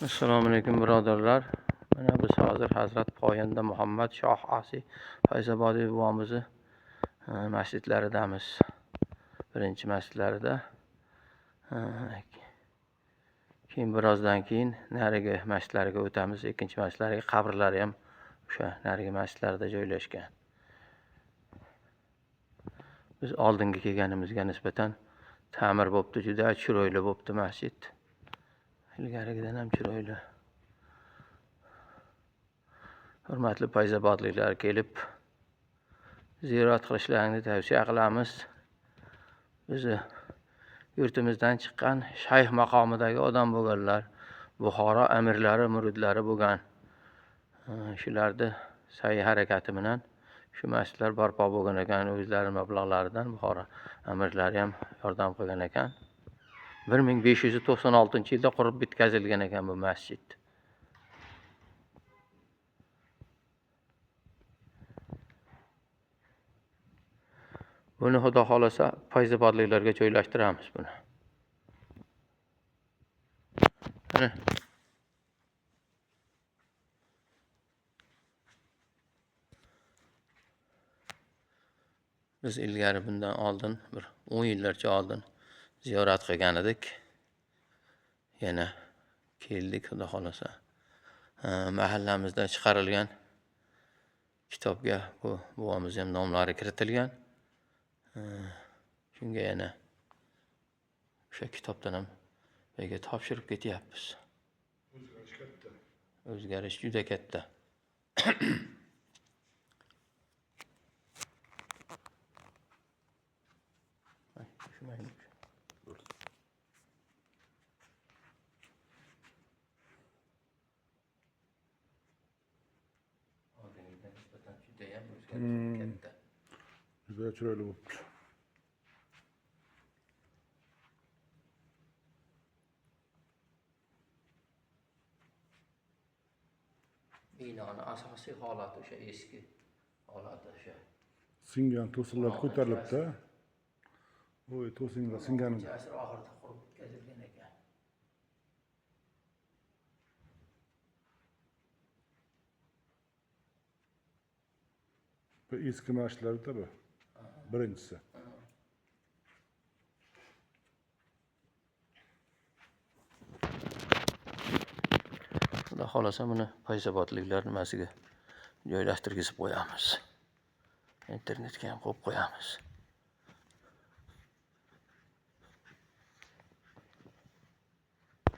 Assalomu alaykum birodarlar. Mana biz hozir Hazrat Poyanda Muhammad Shoh Asi Fayzobodiy bobomizni masjidlaridamiz. Birinchi masjidlarida. Keyin birozdan keyin narigi masjidlarga o'tamiz. Ikkinchi masjidlarga qabrlari ham o'sha narigi masjidlarda joylashgan. Biz oldingi kelganimizga nisbatan ta'mir bo'pti, juda chiroyli bo'pti masjid. Ilgarigidan ham chiroyli. Hurmatli fayzobodliklar, kelib ziyorat qilishlarini tavsiya qilamiz. Bizni yurtimizdan chiqqan shayx maqomidagi odam bo'lganlar, Buxoro amirlari, muridlari bo'lgan. Shularni sa'y harakati bilan shu masjidlar barpo bo'lgan ekan. O'zlari mablag'laridan Buxoro amirlari ham yordam qilgan ekan. 1596-yilda qurib bitkazilgan ekan bu masjid. Buni xudo xolasa fayzobodliklarga joylashtiramiz buni. Mana biz ilgari bundan oldin bir 10 yillarcha oldin ziyorat qilgan edik. Yana keldik xudo xolasa. Mahallamizda chiqarilgan kitobga bu bobomiz ham nomlari kiritilgan. Shunga yana o'sha kitobdan ham birga topshirib ketyapmiz. O'zgarish katta. O'zgarish juda katta. Juda chiroyli bo'pti. Binoni asosiy holati o'sha eski holati o'sha. Singan to'sinlar ko'tarilibdi. Voy, to'sinlar singan. Asr oxirida qurib bitkazilgan ekan. Bu eski masjidlarda bu. Birinchisi. Xudo xolasa buni fayzobodliklar nimasiga joylashtirgizib qo'yamiz. Internetga ham qo'yib qo'yamiz.